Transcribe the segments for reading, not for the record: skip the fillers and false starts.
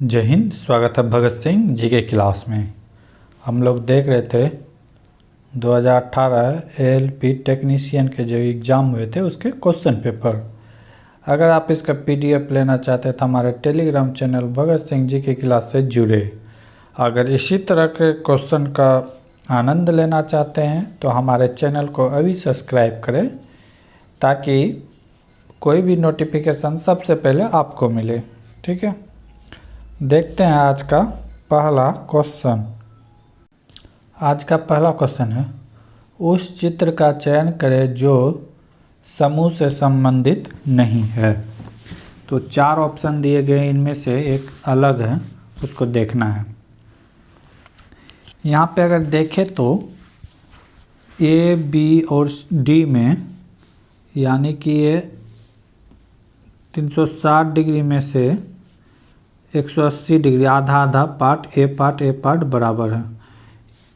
जय हिंद। स्वागत है भगत सिंह जी के क्लास में। हम लोग देख रहे थे 2018 एएलपी टेक्नीशियन के जो एग्ज़ाम हुए थे उसके क्वेश्चन पेपर। अगर आप इसका पीडीएफ लेना चाहते हैं तो हमारे टेलीग्राम चैनल भगत सिंह जी के क्लास से जुड़े। अगर इसी तरह के क्वेश्चन का आनंद लेना चाहते हैं तो हमारे चैनल को अभी सब्सक्राइब करें ताकि कोई भी नोटिफिकेशन सबसे पहले आपको मिले। ठीक है, देखते हैं आज का पहला क्वेश्चन। आज का पहला क्वेश्चन है, उस चित्र का चयन करें जो समूह से संबंधित नहीं है। तो चार ऑप्शन दिए गए, इनमें से एक अलग है, उसको देखना है। यहाँ पे अगर देखें तो ए, बी और डी में, यानी कि ये 360 डिग्री में से 180 डिग्री आधा आधा पार्ट ए पार्ट बराबर है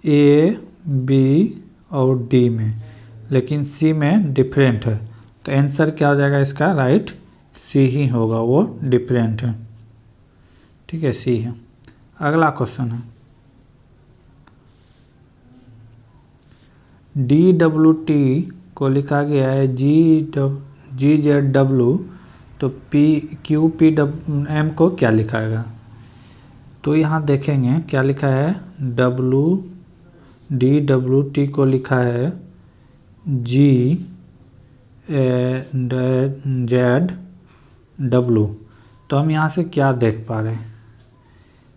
ए, बी और डी में, लेकिन सी में डिफरेंट है। तो आंसर क्या हो जाएगा इसका? राइट सी ही होगा, वो डिफरेंट है। ठीक है, सी है। अगला क्वेश्चन है, DWT को लिखा गया है GZW, तो QPM को क्या लिखाएगा? तो यहाँ देखेंगे क्या लिखा है। DWT को लिखा है GZW। तो हम यहाँ से क्या देख पा रहे हैं,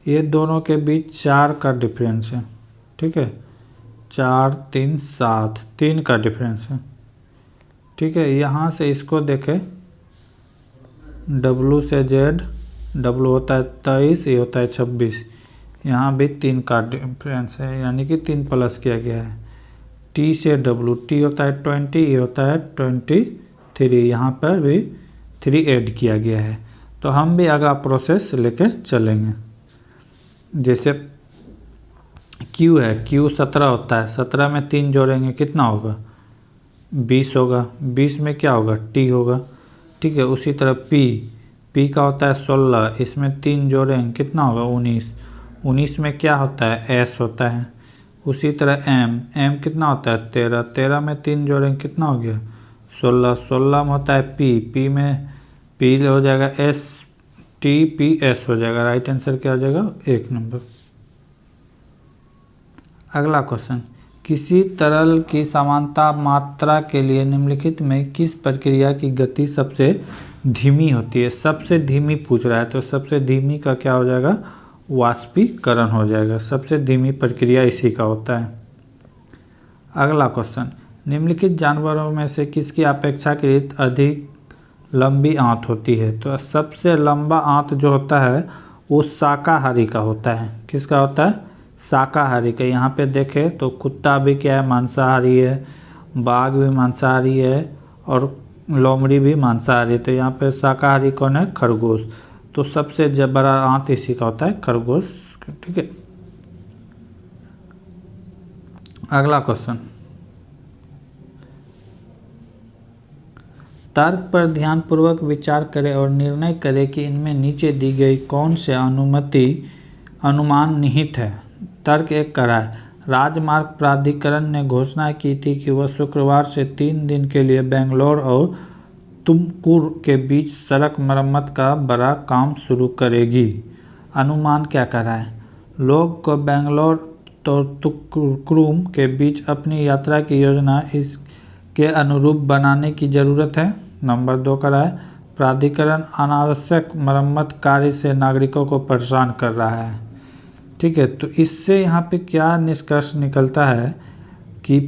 ये दोनों के बीच 4 का डिफरेंस है। ठीक है, 4 3 7, 3 का डिफरेंस है। ठीक है, यहाँ से इसको देखें, W से Z, W होता है 23, ये होता है 26, यहाँ भी 3 का डिफरेंस है, यानी कि 3 प्लस किया गया है। T से W, T होता है 20, ये होता है 23, यहाँ पर भी 3 ऐड किया गया है। तो हम भी अगला प्रोसेस लेके चलेंगे। जैसे Q है, Q 17 होता है, 17 में 3 जोड़ेंगे कितना होगा? 20 होगा। 20 में क्या होगा? T होगा। ठीक है, उसी तरह P का होता है 16, इसमें 3 जोड़ेंगे कितना होगा? 19। 19 में क्या होता है? S होता है। उसी तरह M कितना होता है? 13। 13 में 3 जोड़ेंगे कितना हो गया? 16। 16 में होता है P में P हो जाएगा STPS हो जाएगा। राइट आंसर क्या हो जाएगा? 1 नंबर। अगला क्वेश्चन, किसी तरल की समानता मात्रा के लिए निम्नलिखित में किस प्रक्रिया की गति सबसे धीमी होती है? सबसे धीमी पूछ रहा है, तो सबसे धीमी का क्या हो जाएगा? वाष्पीकरण हो जाएगा। सबसे धीमी प्रक्रिया इसी का होता है। अगला क्वेश्चन, निम्नलिखित जानवरों में से किसकी अपेक्षाकृत अधिक लंबी आंत होती है? तो सबसे लंबा आंत जो होता है वो शाकाहारी का होता है। किसका होता है? शाकाहारी का। यहाँ पे देखें तो कुत्ता भी क्या है? मांसाहारी है, बाघ भी मांसाहारी है और लोमड़ी भी मांसाहारी है। तो यहाँ पे शाकाहारी कौन है? खरगोश। तो सबसे बड़ा आंत इसी का होता है, खरगोश। ठीक है। अगला क्वेश्चन, तर्क पर ध्यानपूर्वक विचार करें और निर्णय करें कि इनमें नीचे दी गई कौन से अनुमान निहित है। तर्क 1 कर रहा है, राजमार्ग प्राधिकरण ने घोषणा की थी कि वह शुक्रवार से 3 दिन के लिए बेंगलोर और तुमकुर के बीच सड़क मरम्मत का बड़ा काम शुरू करेगी। अनुमान क्या कर रहा है? लोग को बेंगलोर तो तुमकुर के बीच अपनी यात्रा की योजना इसके अनुरूप बनाने की ज़रूरत है। नंबर 2 कर रहा है, प्राधिकरण अनावश्यक मरम्मत कार्य से नागरिकों को परेशान कर रहा है। ठीक है, तो इससे यहाँ पे क्या निष्कर्ष निकलता है कि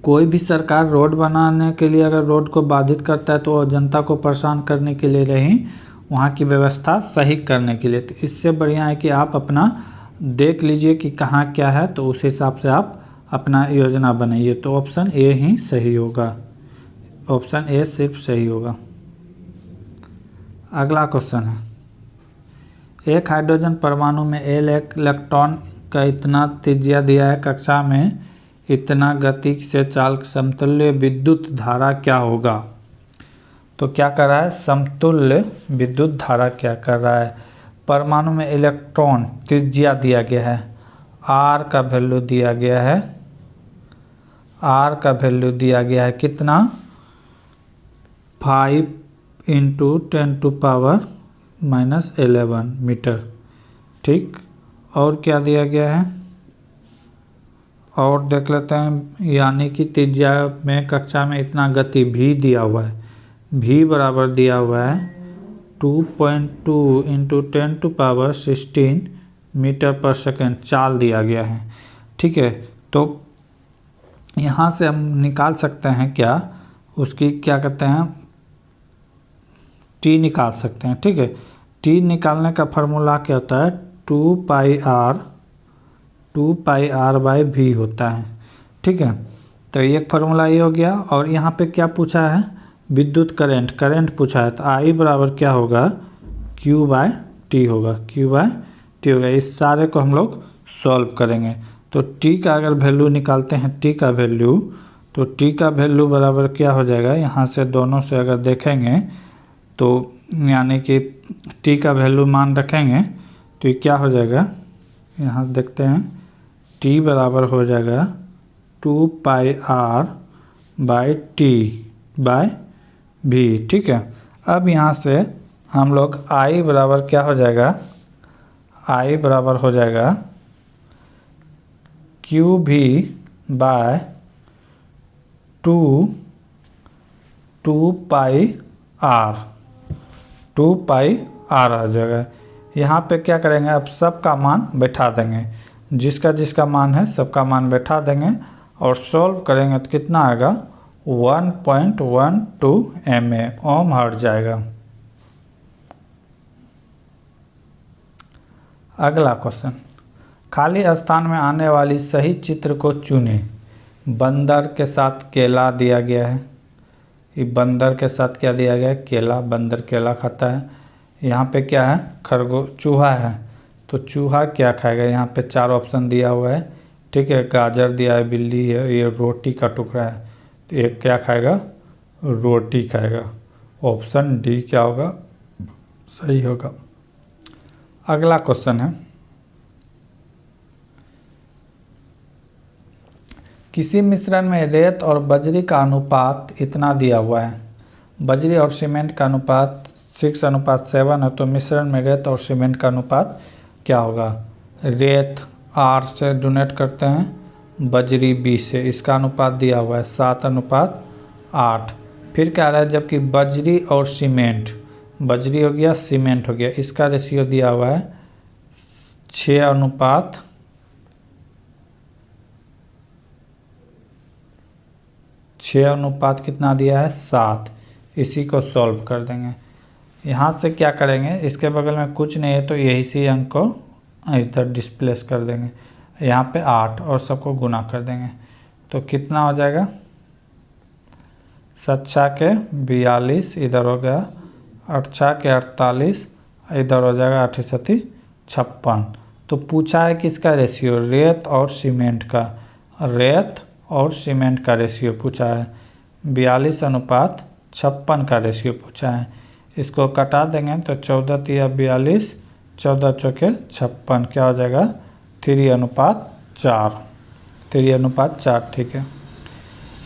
कोई भी सरकार रोड बनाने के लिए अगर रोड को बाधित करता है तो वो जनता को परेशान करने के लिए नहीं, वहाँ की व्यवस्था सही करने के लिए। तो इससे बढ़िया है कि आप अपना देख लीजिए कि कहाँ क्या है, तो उस हिसाब से आप अपना योजना बनाइए। तो ऑप्शन ए ही सही होगा, ऑप्शन ए सिर्फ सही होगा। अगला क्वेश्चन है, एक हाइड्रोजन परमाणु में इलेक्ट्रॉन का इतना त्रिज्या दिया है, कक्षा में इतना गति से चालक समतुल्य विद्युत धारा क्या होगा? तो क्या कर रहा है? समतुल्य विद्युत धारा क्या कर रहा है? परमाणु में इलेक्ट्रॉन त्रिज्या दिया गया है, आर का वैल्यू दिया गया है, आर का वैल्यू दिया गया है कितना 5 × 10⁻11 मीटर। ठीक, और क्या दिया गया है और देख लेते हैं। यानी कि त्रिज्या में कक्षा में इतना गति भी दिया हुआ है, भी बराबर दिया हुआ है 2.2 × 10⁻16 मीटर पर सेकेंड चाल दिया गया है। ठीक है, तो यहाँ से हम निकाल सकते हैं क्या, उसकी क्या कहते हैं टी निकाल सकते हैं। ठीक है, टी निकालने का फार्मूला क्या होता है 2πr/v होता है। ठीक है, तो एक फार्मूला ये हो गया। और यहाँ पे क्या पूछा है विद्युत करंट पूछा है, तो I बराबर क्या होगा Q/T होगा, Q/T होगा। इस सारे को हम लोग सॉल्व करेंगे। तो T का अगर वैल्यू निकालते हैं, T का वैल्यू, तो T का वैल्यू बराबर क्या हो जाएगा, यहाँ से दोनों से अगर देखेंगे तो यानी कि T का वैल्यू मान रखेंगे तो ये क्या हो जाएगा, यहाँ देखते हैं T बराबर हो जाएगा 2πr/T/v। ठीक है, अब यहाँ से हम लोग I बराबर क्या हो जाएगा, I बराबर हो जाएगा QV/2πr आ जाएगा। यहाँ पे क्या करेंगे, अब सबका मान बैठा देंगे, जिसका जिसका मान है सबका मान बैठा देंगे और सॉल्व करेंगे तो कितना आएगा 1.12 mA ओम हट जाएगा। अगला क्वेश्चन, खाली स्थान में आने वाली सही चित्र को चुनें। बंदर के साथ केला दिया गया है, ये बंदर के साथ क्या दिया गया है केला, बंदर केला खाता है। यहाँ पे क्या है चूहा है, तो चूहा क्या खाएगा, यहाँ पे 4 ऑप्शन दिया हुआ है। ठीक है, गाजर दिया है, बिल्ली है, ये रोटी का टुकड़ा है, तो एक क्या खाएगा रोटी खाएगा। ऑप्शन डी क्या होगा सही होगा। अगला क्वेश्चन है, किसी मिश्रण में रेत और बजरी का अनुपात इतना दिया हुआ है, बजरी और सीमेंट का अनुपात 6:7 है, तो मिश्रण में रेत और सीमेंट का अनुपात क्या होगा। रेत R से डोनेट करते हैं, बजरी B से, इसका अनुपात दिया हुआ है 7:8। फिर क्या रहा है, जबकि बजरी और सीमेंट, बजरी हो गया सीमेंट हो गया, इसका रेशियो दिया हुआ है 6:7। कितना दिया है 7। इसी को सॉल्व कर देंगे। यहाँ से क्या करेंगे, इसके बगल में कुछ नहीं है तो यही सी अंक को इधर डिस्प्लेस कर देंगे, यहाँ पे 8 और सबको गुना कर देंगे तो कितना हो जाएगा 7 के 42 इधर हो गया, 8 के 48 इधर हो जाएगा, 8 7 56। तो पूछा है कि इसका रेशियो रेत और सीमेंट का, रेत और सीमेंट का रेशियो पूछा है, 42:56 का रेशियो पूछा है। इसको कटा देंगे तो 14×42 14 चौके 56 क्या हो जाएगा 3:4, 3:4। ठीक है,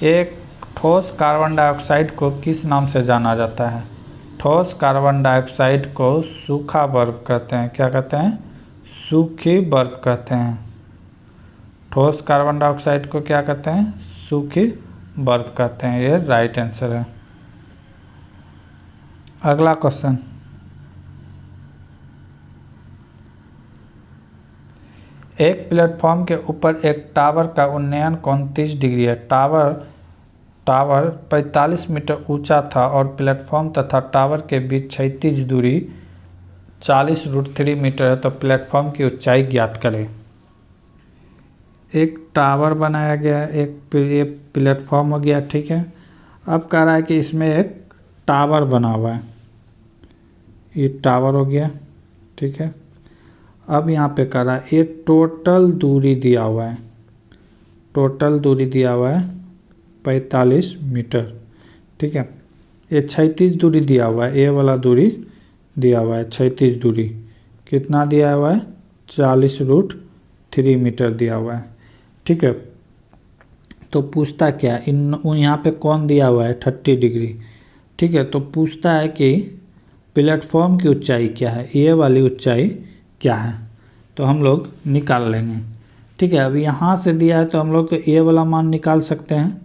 एक ठोस कार्बन डाइऑक्साइड को किस नाम से जाना जाता है। ठोस कार्बन डाइऑक्साइड को सूखा बर्फ कहते हैं, क्या कहते हैं सूखी बर्फ कहते हैं। ठोस कार्बन डाइऑक्साइड को क्या कहते हैं सूखी बर्फ कहते हैं, ये राइट आंसर है। अगला क्वेश्चन, एक प्लेटफॉर्म के ऊपर एक टावर का उन्नयन कोण 30 डिग्री है। टावर 45 मीटर ऊंचा था और प्लेटफॉर्म तथा टावर के बीच क्षैतिज दूरी 40√3 मीटर है, तो प्लेटफॉर्म की ऊंचाई ज्ञात करें। एक टावर बनाया गया, एक प्लेटफॉर्म हो गया। ठीक है, अब कह रहा है कि इसमें एक टावर बना हुआ है, ये टावर हो गया। ठीक है, अब यहाँ पे कह रहा है ये टोटल दूरी दिया हुआ है, टोटल दूरी दिया हुआ है 45 मीटर। ठीक है, ये क्षैतिज दूरी दिया हुआ है, ये वाला दूरी दिया हुआ है क्षैतिज दूरी, कितना दिया हुआ है, 40√3 मीटर दिया हुआ है। ठीक है, तो पूछता क्या, यहाँ पे कौन दिया हुआ है, 30 डिग्री। ठीक है, तो पूछता है कि प्लेटफॉर्म की ऊंचाई क्या है, ये वाली ऊंचाई क्या है, तो हम लोग निकाल लेंगे। ठीक है, अभी यहाँ से दिया है तो हम लोग तो ये वाला मान निकाल सकते हैं।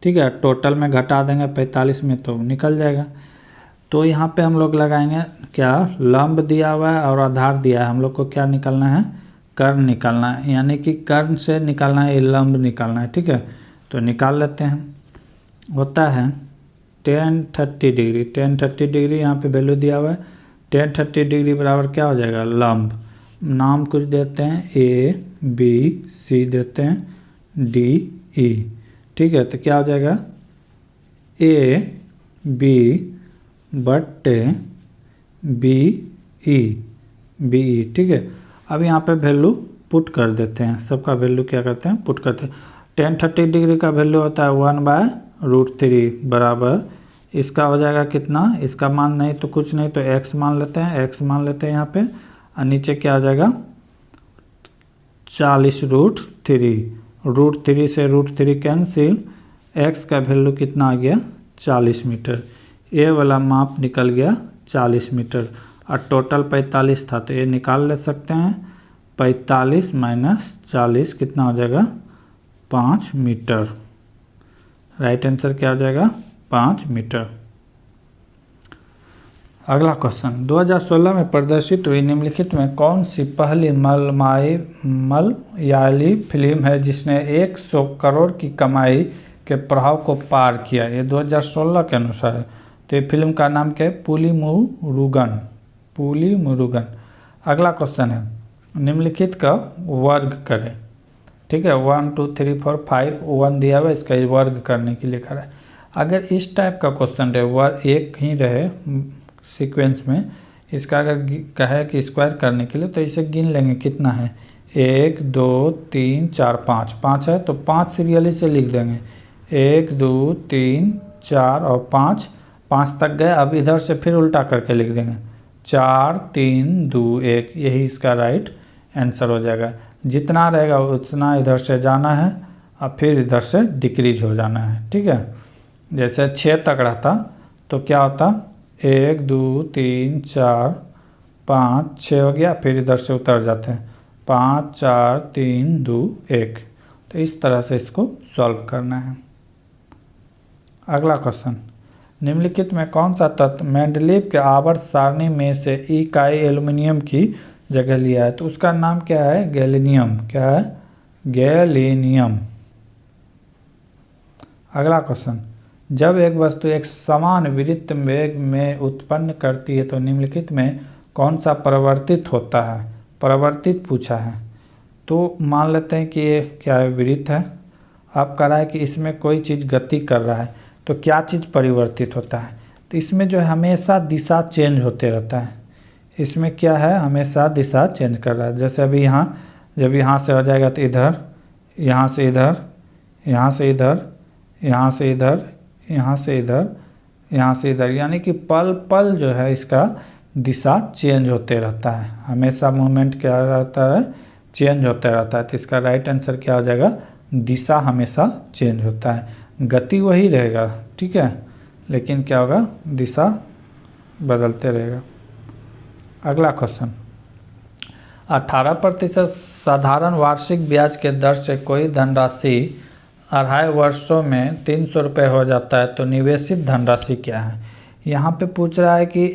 ठीक है, टोटल में घटा देंगे 45 में तो निकल जाएगा। तो यहाँ पे हम लोग लगाएंगे क्या, लंब दिया हुआ है और आधार दिया है, हम लोग को क्या निकालना है, कर्ण निकालना है, यानी कि कर्ण से निकालना है, ये लंब निकालना है। ठीक है, तो निकाल लेते हैं। होता है tan 30 डिग्री, tan 30 डिग्री यहाँ पे वैल्यू दिया हुआ है, tan 30 डिग्री बराबर क्या हो जाएगा, लंब। नाम कुछ देते हैं, ABC देते हैं, DE। ठीक है, तो क्या हो जाएगा, AB बट्टे BE। ठीक है, अब यहाँ पे वैल्यू पुट कर देते हैं, सबका वैल्यू क्या करते हैं, पुट करते हैं। tan 30 डिग्री का वैल्यू होता है 1/√3 बराबर, इसका हो जाएगा कितना, इसका मान नहीं तो कुछ नहीं तो x मान लेते हैं, x मान लेते हैं यहाँ पे, और नीचे क्या हो जाएगा, 40√3, √3 से √3 कैंसिल, x का वैल्यू कितना आ गया, 40 मीटर। ये वाला माप निकल गया 40 मीटर, और टोटल 45 था तो ये निकाल ले सकते हैं। 45 माइनस 40 कितना हो जाएगा, 5 मीटर। राइट आंसर क्या हो जाएगा, 5 मीटर। अगला क्वेश्चन, 2016 में प्रदर्शित हुई निम्नलिखित में कौन सी पहली मलयाली फिल्म है जिसने 100 करोड़ की कमाई के प्रभाव को पार किया। ये 2016 के अनुसार है। तो ये फिल्म का नाम क्या है, पुलिमुरुगन। अगला क्वेश्चन है, निम्नलिखित का वर्ग करें। ठीक है, 1 2 3 4 5 1 दिया हुआ है, इसका वर्ग करने के लिए करा है। अगर इस टाइप का क्वेश्चन रहे, वर्ग एक ही रहे सीक्वेंस में, इसका अगर कहे कि स्क्वायर करने के लिए, तो इसे गिन लेंगे कितना है, 1 2 3 4 5 है तो 5 सीरियली से लिख देंगे, 1 2 3 4 और 5 तक गए। अब इधर से फिर उल्टा करके लिख देंगे, 4 3 2 1, यही इसका राइट आंसर हो जाएगा। जितना रहेगा उतना इधर से जाना है और फिर इधर से डिक्रीज हो जाना है। ठीक है, जैसे 6 तक रहता तो क्या होता, 1 2 3 4 5 6 हो गया, फिर इधर से उतर जाते हैं, 5 4 3 2 1। तो इस तरह से इसको सॉल्व करना है। अगला क्वेश्चन, निम्नलिखित में कौन सा तत्व मेंडलीव के आवर्त सारणी में से इकाई एल्युमिनियम की जगह लिया है। तो उसका नाम क्या है, गैलीनियम। क्या है, गैलीनियम। अगला क्वेश्चन, जब एक वस्तु एक समान विद्युत वेग में उत्पन्न करती है तो निम्नलिखित में कौन सा परिवर्तित होता है। परिवर्तित पूछा है, तो मान लेते हैं कि ये क्या है, विद्युत है। आप कह रहा है कि इसमें कोई चीज़ गति कर रहा है, तो क्या चीज़ परिवर्तित होता है, तो इसमें जो है हमेशा दिशा चेंज होते रहता है। इसमें क्या है, हमेशा दिशा चेंज कर रहा है। जैसे अभी यहाँ, जब यहाँ से हो जाएगा तो इधर, यहाँ से इधर, यहाँ से इधर, यहाँ से इधर, यहाँ से इधर, यहाँ से इधर, यानी कि पल पल जो है इसका दिशा चेंज होते रहता है। हमेशा मूवमेंट क्या रहता है, चेंज होता रहता है। तो इसका राइट आंसर क्या हो जाएगा, दिशा हमेशा चेंज होता है। गति वही रहेगा, ठीक है, लेकिन क्या होगा, दिशा बदलते रहेगा। अगला क्वेश्चन, 18% साधारण वार्षिक ब्याज के दर से कोई धनराशि 2.5 वर्षों में 300 रुपये हो जाता है तो निवेशित धनराशि क्या है। यहाँ पे पूछ रहा है कि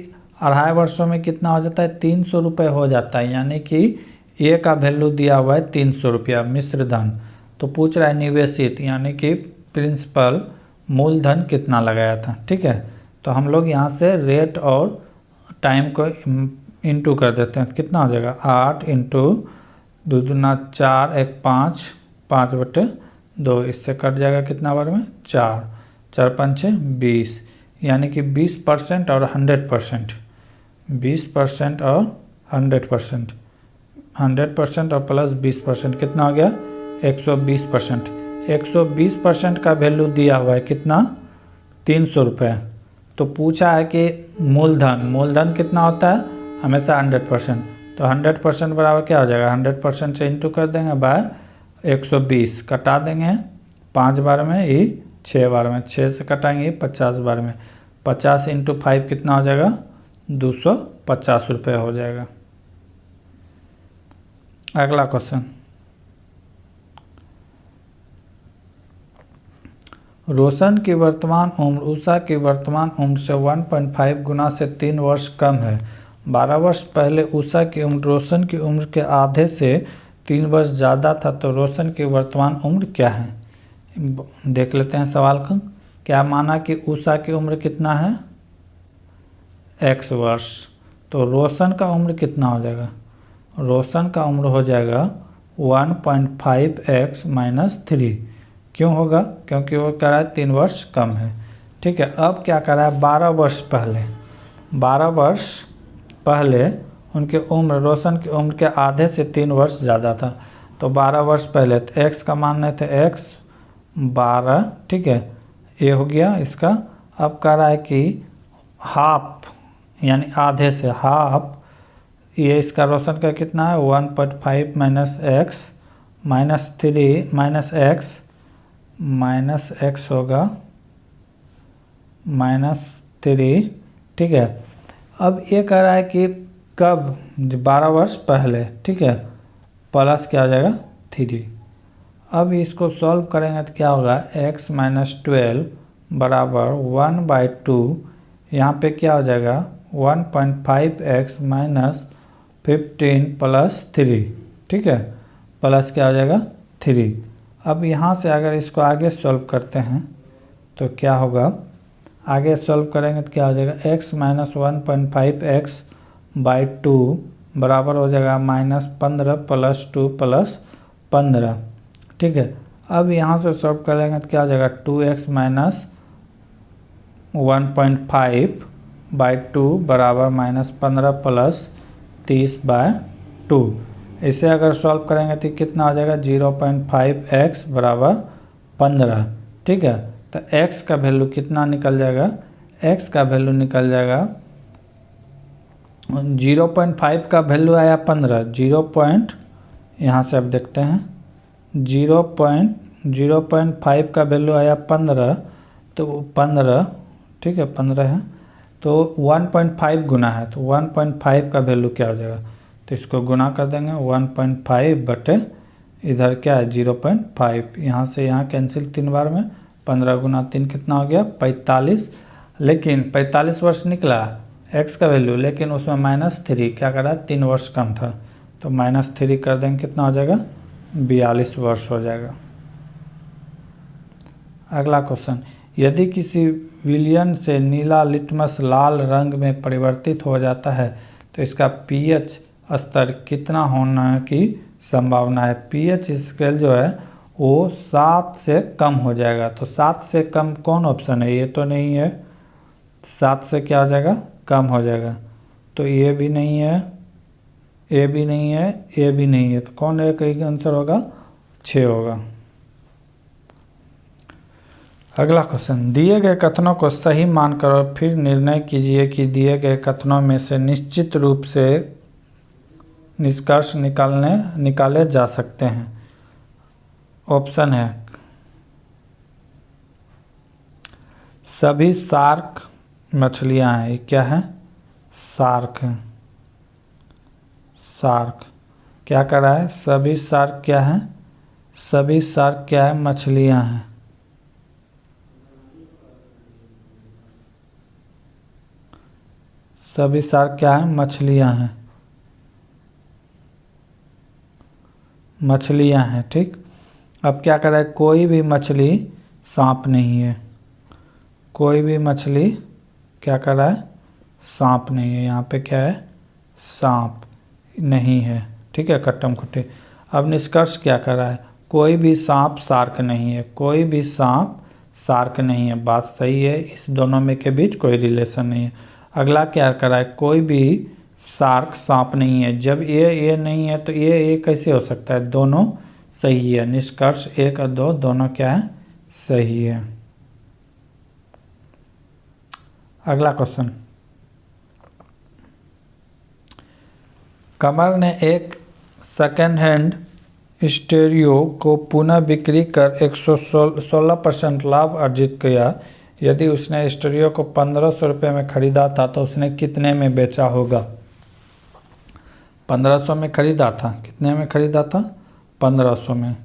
2.5 वर्षों में कितना हो जाता है, 300 रुपये हो जाता है, यानी कि ए का वैल्यू दिया हुआ है 300 रुपया मिश्र धन। तो पूछ रहा है निवेशित, यानी कि प्रिंसिपल मूलधन कितना लगाया था। ठीक है, तो हम लोग यहाँ से रेट और टाइम को इंटू कर देते हैं, कितना हो जाएगा, 8 इंटू 2 दूना 4 1 5 5/2, इससे कट जाएगा कितना बार में, 4 4 5 6 20, यानी कि 20% और 100%, 20% और 100%, 100% और प्लस 20% कितना हो गया, 120%। 120% का वैल्यू दिया हुआ है कितना, 300 रुपये। तो पूछा है कि मूलधन, मूलधन कितना होता है, हमेशा 100%। तो 100% बराबर क्या हो जाएगा, 100% से इंटू कर देंगे बाय 120, कटा देंगे 5 बार में, ये 6 बार में, 6 से कटाएंगे 50 बार में, 50 इंटू 5 कितना हो जाएगा, 250 रुपये हो जाएगा। अगला क्वेश्चन, रोशन की वर्तमान उम्र उषा की वर्तमान उम्र से 1.5 गुना से 3 वर्ष कम है। 12 वर्ष पहले उषा की उम्र रोशन की उम्र के आधे से 3 वर्ष ज़्यादा था, तो रोशन की वर्तमान उम्र क्या है। देख लेते हैं सवाल का। क्या माना कि उषा की उम्र कितना है, x वर्ष, तो रोशन का उम्र कितना हो जाएगा, रोशन का उम्र हो जाएगा 1.5x माइनस 3। क्यों होगा, क्योंकि वो कह रहा है 3 वर्ष कम है। ठीक है, अब क्या कर रहा है, 12 वर्ष पहले, 12 वर्ष पहले उनकी उम्र, रोशन की उम्र के आधे से 3 वर्ष ज़्यादा था। तो 12 वर्ष पहले, तो x का मान रहे थे x 12, ठीक है, ये हो गया इसका। अब कह रहा है कि हाफ यानी आधे से हाफ, ये इसका रोशन का कितना है 1.5 minus x minus 3 minus x होगा -3, ठीक है। अब ये कह रहा है कि कब, 12 वर्ष पहले, ठीक है, प्लस क्या हो जाएगा 3। अब इसको सॉल्व करेंगे तो क्या होगा, x माइनस 12 बराबर 1/2, यहाँ पे क्या हो जाएगा 1.5x माइनस 15 प्लस 3, ठीक है, प्लस क्या हो जाएगा 3। अब यहाँ से अगर इसको आगे सॉल्व करते हैं तो क्या होगा, आगे सॉल्व करेंगे तो क्या हो जाएगा, x माइनस 1.5x/2 बराबर हो जाएगा -15 प्लस 2 प्लस 15, ठीक है। अब यहाँ से सॉल्व करेंगे तो क्या हो जाएगा, 2x माइनस 1.5/2 बराबर -15 प्लस 30/2। इसे अगर सॉल्व करेंगे तो कितना हो जाएगा, 0.5x बराबर 15, ठीक है। तो x का वैल्यू कितना निकल जाएगा, x का वैल्यू निकल जाएगा 0.5 का वैल्यू आया 15, 0. यहाँ से अब देखते हैं 0.5 का वैल्यू आया 15, तो 15, ठीक है, 15 है, तो 1.5 गुना है, तो 1.5 का वैल्यू क्या हो जाएगा, तो इसको गुना कर देंगे 1.5 बटे इधर क्या है 0.5, यहाँ से यहाँ कैंसिल 3 बार में, 15 गुना 3 कितना हो गया 45, लेकिन 45 वर्ष निकला x का वैल्यू, लेकिन उसमें -3 क्या कर रहा है, 3 वर्ष कम था, तो -3 कर देंगे कितना हो जाएगा 42 वर्ष हो जाएगा। अगला क्वेश्चन, यदि किसी विलयन से नीला लिटमस लाल रंग में परिवर्तित हो जाता है तो इसका pH स्तर कितना होने की संभावना है। pH स्केल जो है वो 7 से कम हो जाएगा, तो 7 से कम कौन ऑप्शन है, ये तो नहीं है, 7 से क्या हो जाएगा कम हो जाएगा, तो ये भी नहीं है, ये भी नहीं है, ये भी नहीं है, तो कौन है, कहीं आंसर होगा 6 होगा। अगला क्वेश्चन, दिए गए कथनों को सही मानकर और फिर निर्णय कीजिए कि दिए गए कथनों में से निश्चित रूप से निष्कर्ष निकाले जा सकते हैं। ऑप्शन है, सभी शार्क मछलियां हैं, ये क्या है, शार्क है, शार्क क्या कर रहा है, सभी शार्क क्या है, सभी शार्क क्या है, मछलियां हैं, सभी शार्क क्या है, मछलियां हैं, मछलियां हैं, ठीक। अब क्या कर रहा है, कोई भी मछली सांप नहीं है, कोई भी मछली क्या कर रहा है, सांप नहीं है, यहाँ पे क्या है, सांप नहीं है, ठीक है, कट्टम खुट्टे। अब निष्कर्ष क्या कर रहा है, कोई भी सांप शार्क नहीं है, कोई भी सांप शार्क नहीं है, बात सही है, इस दोनों में के बीच कोई रिलेशन नहीं है। अगला क्या कर रहा है, कोई भी शार्क सांप नहीं है, जब ये नहीं है तो ये कैसे हो सकता है, दोनों सही है, निष्कर्ष 1 और 2 दोनों क्या है, सही है। अगला क्वेश्चन, कमर ने एक सेकेंड हैंड स्टीरियो को पुनः बिक्री कर 116% लाभ अर्जित किया। यदि उसने स्टीरियो को 1500 रुपये में खरीदा था तो उसने कितने में बेचा होगा? 1500 में खरीदा था, कितने में खरीदा था? 1500 में।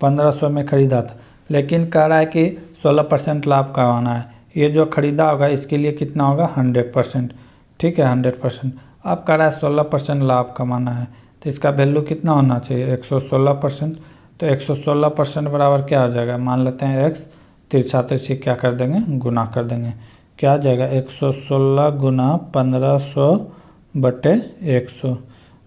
1500 में खरीदा था, लेकिन कह रहा है कि 16% लाभ करवाना है। ये जो खरीदा होगा इसके लिए कितना होगा? 100%। ठीक है, 100%। अब कह रहा है 16% लाभ कमाना है, तो इसका वैल्यू कितना होना चाहिए? 116%। तो 116% बराबर क्या हो जाएगा? मान लेते हैं x, तिरछा तिरछी क्या कर देंगे? गुना कर देंगे। क्या आ जाएगा? 116 गुना 1500 बटे 100।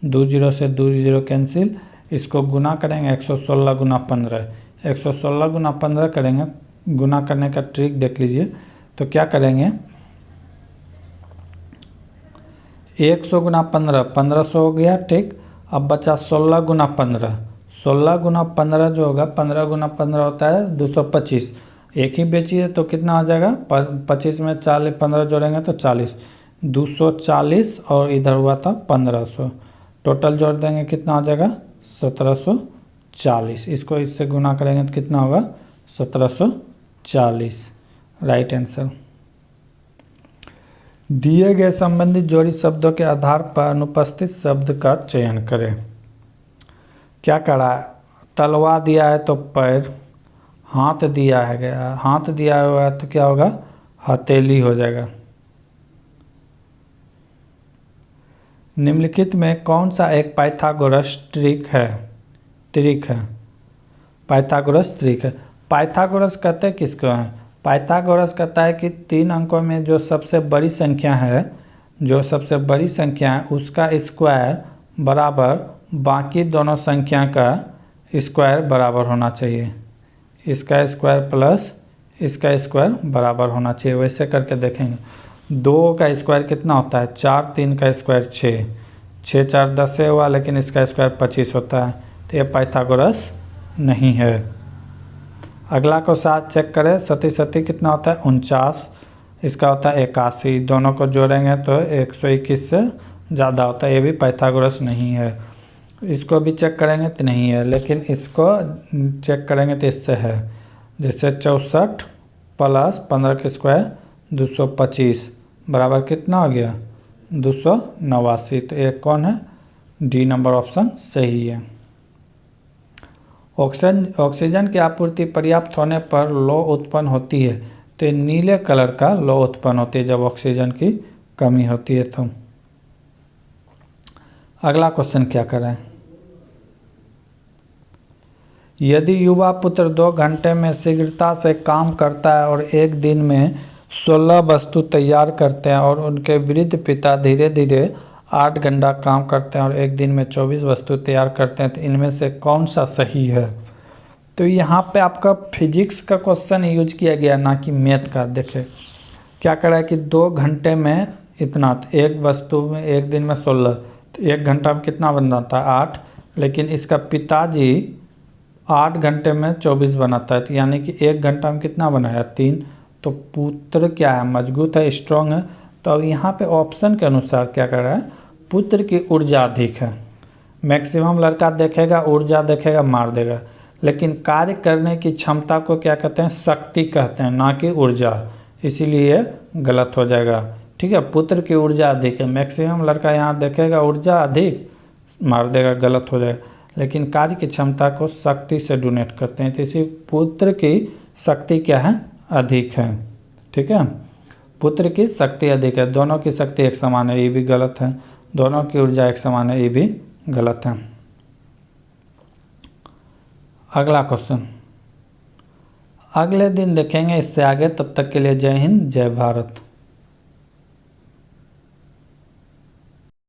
2 जीरो से 2 जीरो कैंसिल, इसको गुना करेंगे 116 गुना 15। 116 गुना 15 करेंगे, गुना करने का ट्रिक देख लीजिए। तो क्या करेंगे? 100 गुना 15 1500 हो गया, ठीक। अब बचा 16 गुना 15। 16 गुना 15 जो होगा, 15 गुना 15 होता है 225। एक ही बेचिए तो कितना आ जाएगा? 25 में 40 15 जोड़ेंगे तो 40। 240 और इधर हुआ था 1500, टोटल जोड़ देंगे कितना हो जाएगा? 1740। इसको इससे गुना करेंगे तो कितना होगा? 1740। Right answer. दिए गए संबंधित जोड़ी शब्दों के आधार पर अनुपस्थित शब्द का चयन करें। क्या करा? तलवा दिया है तो पैर, हाथ दिया है गया, हाथ दिया हुआ है तो क्या होगा? हथेली हो जाएगा। निम्नलिखित में कौन सा एक पाइथागोरस ट्रिक है? पाइथागोरस ट्रिक है। पाइथागोरस कहते हैं किसको है? पाइथागोरस कहता है कि 3 अंकों में जो सबसे बड़ी संख्या है, उसका स्क्वायर बराबर बाकी दोनों संख्या का स्क्वायर बराबर होना चाहिए। इसका स्क्वायर प्लस इसका स्क्वायर बराबर होना चाहिए। वैसे करके देखेंगे। 2 का स्क्वायर कितना होता है? 4, 3 का स्क्वायर 6, 6 4 10 से हुआ, लेकिन इसका स्क्वायर 25 होता है, तो ये पाइथागोरस नहीं है। अगला को साथ चेक करें। सती सती कितना होता है? 49, इसका होता है 81। दोनों को जोड़ेंगे तो 121 से ज़्यादा होता है, ये भी पाइथागोरस नहीं है। इसको भी चेक करेंगे तो नहीं है, लेकिन इसको चेक करेंगे तो इससे है। जैसे 64 प्लस 15 का स्क्वायर 225 बराबर कितना हो गया? 289। तो ये कौन है? डी नंबर ऑप्शन सही है। ऑक्सीजन की आपूर्ति पर्याप्त होने पर लौ उत्पन्न होती है, तो ये नीले कलर का लौ उत्पन्न होती है जब ऑक्सीजन की कमी होती है। तो अगला क्वेश्चन क्या करें? यदि युवा पुत्र 2 घंटे में शीघ्रता से काम करता है और एक दिन में 16 वस्तु तैयार करते हैं, और उनके वृद्ध पिता धीरे धीरे 8 घंटा काम करते हैं और एक दिन में 24 वस्तु तैयार करते हैं, तो इनमें से कौन सा सही है? तो यहाँ पे आपका फिजिक्स का क्वेश्चन यूज किया गया, ना कि मैथ का। देखे क्या करा है कि 2 घंटे में इतना, तो एक वस्तु में एक दिन में 16, तो 1 घंटा में कितना बनाता है? 8। लेकिन इसका पिताजी 8 घंटे में 24 बनाता है, तो यानी कि 1 घंटा में कितना बनाया? 3। तो पुत्र क्या है? मजबूत है, स्ट्रॉन्ग है। तो अब यहाँ पे ऑप्शन के अनुसार क्या कर रहा है? पुत्र की ऊर्जा अधिक है। मैक्सिमम लड़का देखेगा, ऊर्जा देखेगा, मार देगा। लेकिन कार्य करने की क्षमता को क्या कहते हैं? शक्ति कहते हैं, ना कि ऊर्जा। इसीलिए गलत हो जाएगा। ठीक है, पुत्र की ऊर्जा अधिक है। मैक्सिमम लड़का यहाँ देखेगा ऊर्जा अधिक, मार देगा, गलत हो जाएगा। लेकिन कार्य की क्षमता को शक्ति से डोनेट करते हैं, तो इसी पुत्र की शक्ति क्या है? अधिक है। ठीक है, पुत्र की शक्ति अधिक है। दोनों की शक्ति एक समान है, ये भी गलत है। दोनों की ऊर्जा एक समान है, ये भी गलत है। अगला क्वेश्चन अगले दिन देखेंगे, इससे आगे। तब तक के लिए जय हिंद, जय भारत।